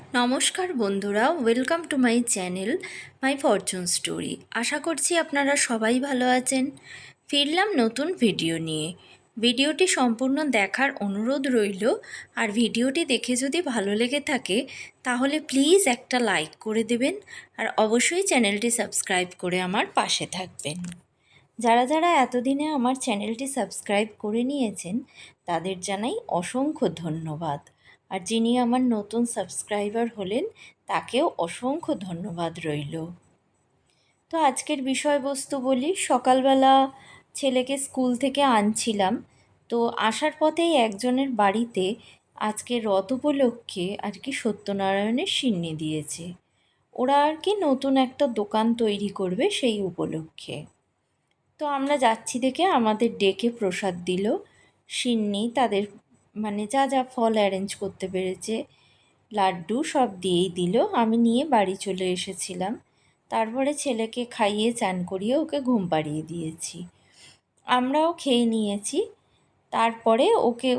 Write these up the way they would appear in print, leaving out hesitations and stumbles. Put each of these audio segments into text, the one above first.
নমস্কার বন্ধুরা, welcome to my channel my fortune story. আশা করছি আপনারা সবাই ভালো আছেন। ফিরলাম নতুন ভিডিও নিয়ে। ভিডিওটি সম্পূর্ণ দেখার অনুরোধ রইল। আর ভিডিওটি দেখে যদি ভালো লেগে থাকে তাহলে প্লিজ একটা লাইক করে দেবেন, আর অবশ্যই চ্যানেলটি সাবস্ক্রাইব করে আমার পাশে থাকবেন। যারা যারা এতদিনে আমার চ্যানেলটি সাবস্ক্রাইব করে নিয়েছেন তাদের জানাই অসংখ্য ধন্যবাদ। আর যিনি আমার নতুন সাবস্ক্রাইবার হলেন তাকেও অসংখ্য ধন্যবাদ রইল। তো আজকের বিষয়বস্তু বলি। সকালবেলা ছেলেকে স্কুল থেকে আনছিলাম, তো আসার পথেই একজনের বাড়িতে আজকে রথ উপলক্ষে আর কি সত্যনারায়ণের সিন্নি দিয়েছে। ওরা আর কি নতুন একটা দোকান তৈরি করবে সেই উপলক্ষে। তো আমরা যাচ্ছি দেখে আমাদের ডেকে প্রসাদ দিল, সিন্নি, তাদের মানে যা যা ফল অ্যারেঞ্জ করতে পেরেছে, লাড্ডু সব দিয়েই দিল। আমি নিয়ে বাড়ি চলে এসেছিলাম। তারপরে ছেলেকে খাইয়ে চান করিয়ে ওকে ঘুম পাড়িয়ে দিয়েছি। আমরাও খেয়ে নিয়েছি। তারপরে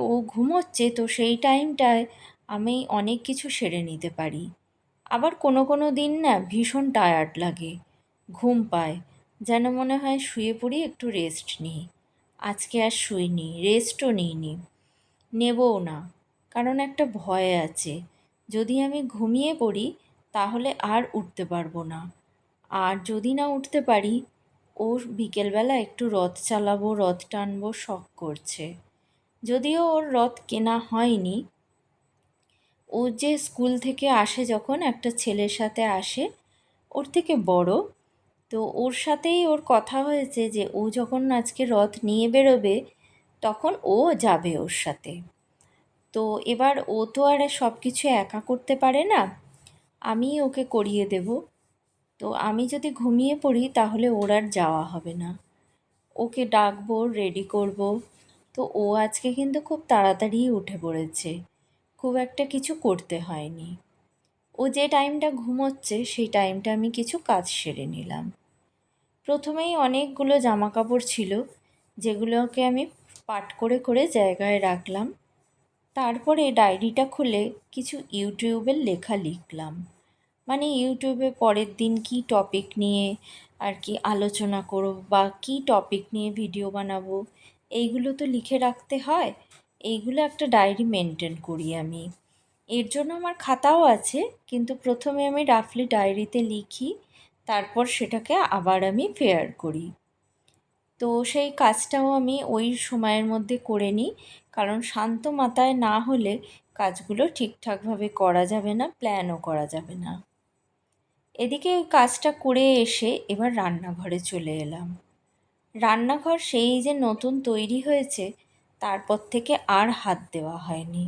ও ঘুমোচ্ছে, তো সেই টাইমটায় আমি অনেক কিছু সেরে নিতে পারি। আবার কোনো কোনো দিন না ভীষণ টায়ার্ড লাগে, ঘুম পায়, যেন মনে হয় শুয়ে পড়ি, একটু রেস্ট নিই। আজকে আর শুইনি, রেস্টও নিইনি, নেবও না। কারণ একটা ভয় আছে, যদি আমি ঘুমিয়ে পড়ি তাহলে আর উঠতে পারবো না। আর যদি না উঠতে পারি, ও বিকেলবেলা একটু রথ চালাবো, রথ টানবো শখ করছে। যদিও ওর রথ কেনা হয়নি। ও যে স্কুল থেকে আসে, যখন একটা ছেলের সাথে আসে, ওর থেকে বড়, তো ওর সাথেই ওর কথা হয়েছে যে ও যখন আজকে রথ নিয়ে বেরোবে তখন ও যাবে ওর সাথে। তো এবার ও তো আর সব কিছু একা করতে পারে না, আমি ওকে করিয়ে দেব। তো আমি যদি ঘুমিয়ে পড়ি তাহলে ওর আর যাওয়া হবে না। ওকে ডাকবো, রেডি করব। তো ও আজকে কিন্তু খুব তাড়াতাড়ি উঠে পড়েছে, খুব একটা কিছু করতে হয়নি। ও যে টাইমটা ঘুমোচ্ছে সেই টাইমটা আমি কিছু কাজ সেরে নিলাম। প্রথমেই অনেকগুলো জামা কাপড় ছিল, যেগুলোকে আমি পাট করে করে জায়গায় রাখলাম। তারপরে ডায়েরিটা খুলে কিছু ইউটিউবের লেখা লিখলাম। মানে ইউটিউবে পরের দিন কী টপিক নিয়ে আর কি আলোচনা করব বা কী টপিক নিয়ে ভিডিও বানাবো, এইগুলো তো লিখে রাখতে হয়। এইগুলো একটা ডায়েরি মেনটেন করি আমি। এর জন্য আমার খাতাও আছে, কিন্তু প্রথমে আমি রাফলি ডায়েরিতে লিখি, তারপর সেটাকে আবার আমি ফেয়ার করি। তো সেই কাজটাও আমি ওই সময়ের মধ্যে করে নিই, কারণ শান্ত মাথায় না হলে কাজগুলো ঠিকঠাকভাবে করা যাবে না, প্ল্যানও করা যাবে না। এদিকে ওই কাজটা করে এসে এবার রান্নাঘরে চলে এলাম। রান্নাঘর সেই যে নতুন তৈরি হয়েছে, তারপর থেকে আর হাত দেওয়া হয়নি।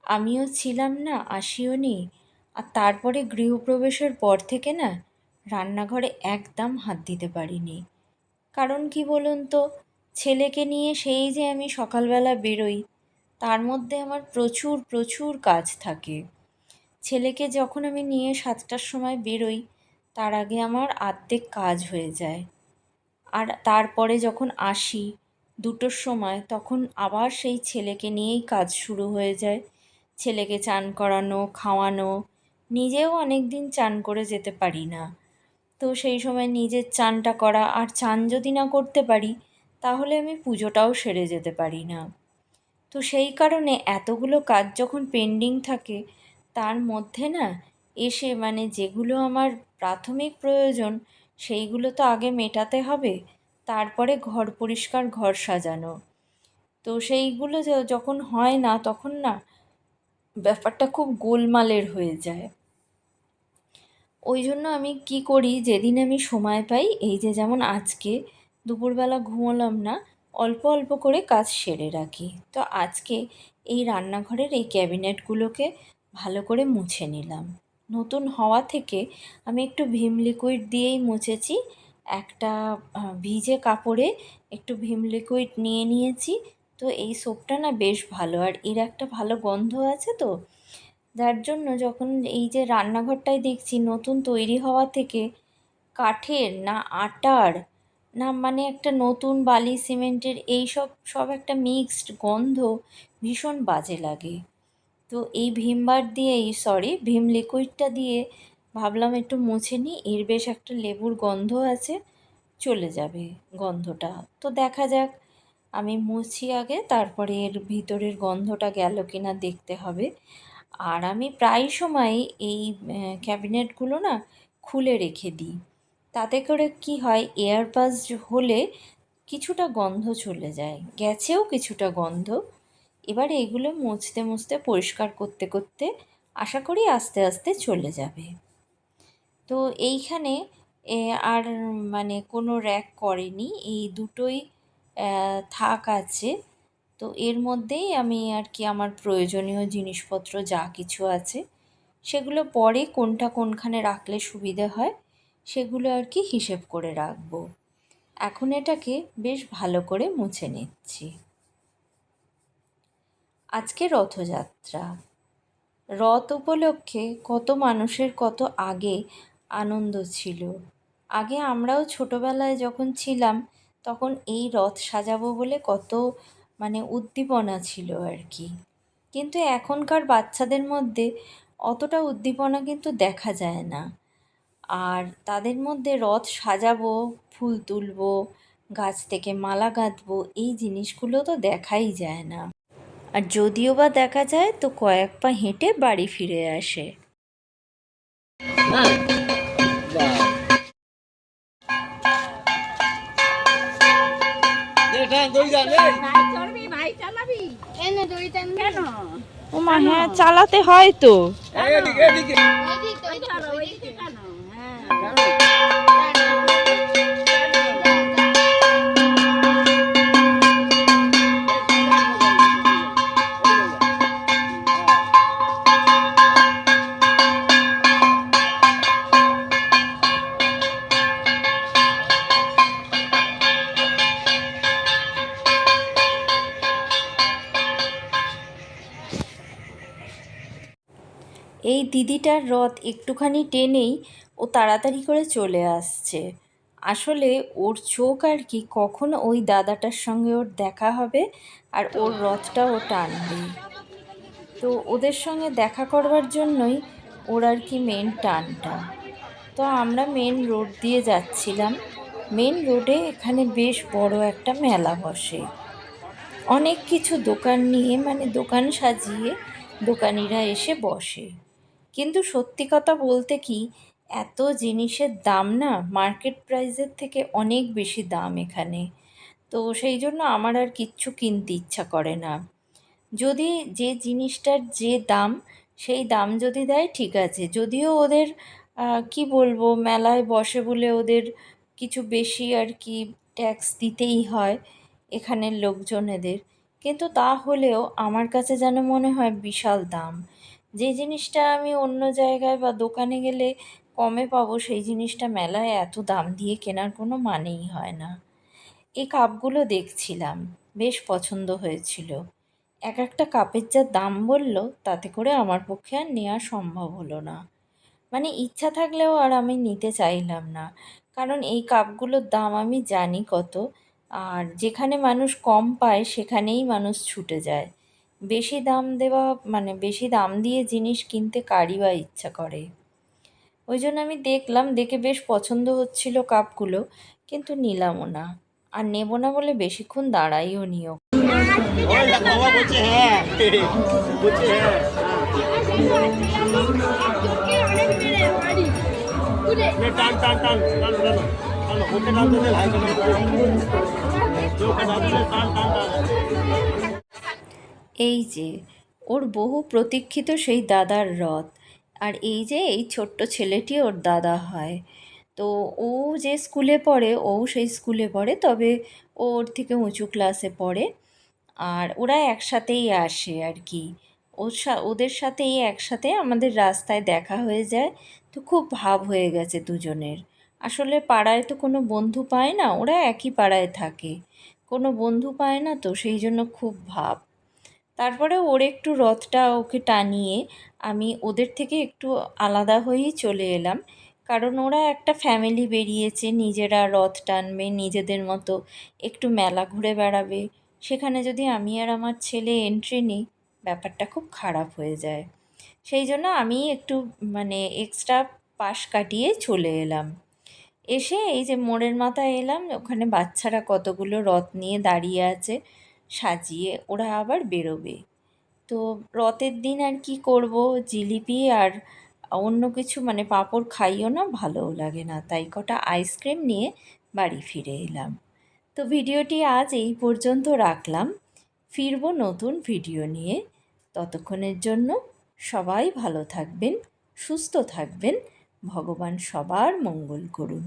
আমিও ছিলাম না, আসিও নি। আর তারপরে গৃহপ্রবেশের পর থেকে না রান্নাঘরে একদম হাত দিতে পারিনি। কারণ কি বলুন তো, ছেলেকে নিয়ে সেই যে আমি সকালবেলা বেরোই, তার মধ্যে আমার প্রচুর প্রচুর কাজ থাকে। ছেলেকে যখন আমি নিয়ে 7টার সময় বেরোই, তার আগে আমার অর্ধেক কাজ হয়ে যায়। আর তারপরে যখন আসি 2টোর সময়, তখন আবার সেই ছেলেকে নিয়েই কাজ শুরু হয়ে যায়। ছেলেকে চান করানো, খাওয়ানো, নিজেও অনেক দিন চান করে যেতে পারি না। তো সেই সময় নিজের চানটা করা, আর চান যদি না করতে পারি তাহলে আমি পুজোটাও সেরে যেতে পারি না। তো সেই কারণে এতগুলো কাজ যখন পেন্ডিং থাকে, তার মধ্যে না এসে মানে যেগুলো আমার প্রাথমিক প্রয়োজন সেইগুলো তো আগে মেটাতে হবে, তারপরে ঘর পরিষ্কার, ঘর সাজানো। তো সেইগুলো যখন হয় না, তখন না ব্যাপারটা খুব গোলমালের হয়ে যায়। ওই জন্য আমি কি করি, যেদিন আমি সময় পাই, এই যে যেমন আজকে দুপুরবেলা ঘুমোলাম না, অল্প অল্প করে কাজ সেরে রাখি। তো আজকে এই রান্নাঘরের এই ক্যাবিনেটগুলোকে ভালো করে মুছে নিলাম। নতুন হওয়া থেকে আমি একটু ভিম লিকুইড দিয়েই মুছেছি। একটা ভিজে কাপড়ে একটু ভিম লিকুইড নিয়ে নিয়েছি। তো এই সোপটা না বেশ ভালো, আর এর একটা ভালো গন্ধ আছে। তো যার জন্য যখন এই যে রান্নাঘরটায় দেখছি নতুন তৈরি হওয়া থেকে, কাঠের না আটার না মানে একটা নতুন বালি সিমেন্টের এই সব সব একটা মিক্সড গন্ধ, ভীষণ বাজে লাগে। তো তো এই ভীম লিকুইডটা দিয়ে ভাবলাম একটু মুছে নিই, এর বেশ একটা লেবুর গন্ধ আছে, চলে যাবে গন্ধটা। তো দেখা যাক, আমি মুছি আগে, তারপরে এর ভিতরের গন্ধটা গেল কিনা দেখতে হবে। আর আমি প্রায় সময় এই ক্যাবিনেটগুলো না খুলে রেখে দিই, তাতে করে কি হয়, এয়ার পাস হলে কিছুটা গন্ধ চলে যায়, গেছেও কিছুটা গন্ধ। এবারে এগুলো মুছতে মুছতে পরিষ্কার করতে করতে আশা করি আস্তে আস্তে চলে যাবে। তো এইখানে আর মানে কোনো র্যাক করেনি, এই দুটোই থাক আছে। তো এর মধ্যেই আমি আর কি আমার প্রয়োজনীয় জিনিসপত্র যা কিছু আছে সেগুলো পরে কোনটা কোনখানে রাখলে সুবিধে হয় সেগুলো আর কি হিসেব করে রাখবো। এখন এটাকে বেশ ভালো করে মুছে নিচ্ছি। আজকে রথযাত্রা, রথ উপলক্ষে কত মানুষের কত আগে আনন্দ ছিল। আগে আমরাও ছোটোবেলায় যখন ছিলাম তখন এই রথ সাজাবো বলে কত মানে উদ্দীপনা ছিল আর কি। কিন্তু এখনকার বাচ্চাদের মধ্যে অতটা উদ্দীপনা কিন্তু দেখা যায় না। আর তাদের মধ্যে রথ সাজাবো, ফুল তুলবো, গাছ থেকে মালা গাঁথবো, এই জিনিসগুলো তো দেখাই যায় না। আর যদিও বা দেখা যায় তো কয়েক পা হেঁটে বাড়ি ফিরে আসে। ও মা, হ্যাঁ চালাতে হয় তো। এই দিদিটার রথ একটুখানি টেনেই ও তাড়াতাড়ি করে চলে আসছে। আসলে ওর চোখ আর কি কখন ওই দাদাটার সঙ্গে ওর দেখা হবে আর ওর রথটা ও টানবে। তো ওদের সঙ্গে দেখা করবার জন্যই ওর আর কি মেন টানটা। তো আমরা মেন রোড দিয়ে যাচ্ছিলাম। মেন রোডে এখানে বেশ বড় একটা মেলা বসে, অনেক কিছু দোকান নিয়ে মানে দোকান সাজিয়ে দোকানিরা এসে বসে। কিন্তু সত্যি কথা বলতে কি, এত জিনিসের দাম না মার্কেট প্রাইসের থেকে অনেক বেশি দাম এখানে। তো সেই জন্য আমার আর কিচ্ছু কিনতে ইচ্ছা করে না। যদি যে জিনিসটার যে দাম সেই দাম যদি দেয় ঠিক আছে, যদিও ওদের কি বলবো, মেলায় বসে বলে ওদের কিছু বেশি আর কি ট্যাক্স দিতেই হয় এখানের লোকজনেদের, কিন্তু তা হলেও আমার কাছে যেন মনে হয় বিশাল দাম। যে জিনিসটা আমি অন্য জায়গায় বা দোকানে গেলে কমে পাবো সেই জিনিসটা মেলায় এত দাম দিয়ে কেনার কোনো মানেই হয় না। এই কাপগুলো দেখছিলাম, বেশ পছন্দ হয়েছিল। এক একটা কাপের যা দাম বলল তাতে করে আমার পক্ষে আর নেওয়া সম্ভব হলো না। মানে ইচ্ছা থাকলেও আর আমি নিতে চাইলাম না, কারণ এই কাপগুলোর দাম আমি জানি কত। আর যেখানে মানুষ কম পায় সেখানেই মানুষ ছুটে যায়। বেশি দাম দেওয়া মানে বেশি দাম দিয়ে জিনিস কিনতে কারই বা ইচ্ছা করে। ওই জন্য আমি দেখলাম, দেখে বেশ পছন্দ হচ্ছিল কাপগুলো, কিন্তু নিলামও না। আর নেব না বলে বেশিক্ষণ দাঁড়াইও নিও। এই যে ওর বহু প্রতীক্ষিত সেই দাদার রথ, আর এই যে এই ছোট্ট ছেলেটি ওর দাদা হয়। তো ও যে স্কুলে পড়ে ও সেই স্কুলে পড়ে, তবে ও ওর থেকে উঁচু ক্লাসে পড়ে। আর ওরা একসাথেই আসে আর কি, ওদের সাথেই একসাথে আমাদের রাস্তায় দেখা হয়ে যায়। তো খুব ভাব হয়ে গেছে দুজনের। আসলে পাড়ায় তো কোনো বন্ধু পায় না, ওরা একই পাড়ায় থাকে, কোনো বন্ধু পায় না, তো সেই জন্য খুব ভাব। তারপরে ওর একটু রথটা ওকে টানিয়ে আমি ওদের থেকে একটু আলাদা হয়েই চলে এলাম, কারণ ওরা একটা ফ্যামিলি বেরিয়েছে, নিজেরা রথ টানবে, নিজেদের মতো একটু মেলা ঘুরে বেড়াবে। সেখানে যদি আমি আর আমার ছেলে এন্ট্রি নিই, ব্যাপারটা খুব খারাপ হয়ে যায়। সেই জন্য আমি একটু মানে এক্সট্রা পাশ কাটিয়ে চলে এলাম। এসে এই যে মোড়ের মাথায় এলাম, ওখানে বাচ্চারা কতগুলো রথ নিয়ে দাঁড়িয়ে আছে সাজিয়ে, ওরা আবার বেরোবে। তো রথের দিন আর কি করব, জিলিপি আর অন্য কিছু মানে পাঁপড় খাইও না, ভালোও লাগে না, তাই কটা আইসক্রিম নিয়ে বাড়ি ফিরে এলাম। তো ভিডিওটি আজ এই পর্যন্ত রাখলাম, ফিরবো নতুন ভিডিও নিয়ে। ততক্ষণের জন্য সবাই ভালো থাকবেন, সুস্থ থাকবেন, ভগবান সবার মঙ্গল করুন।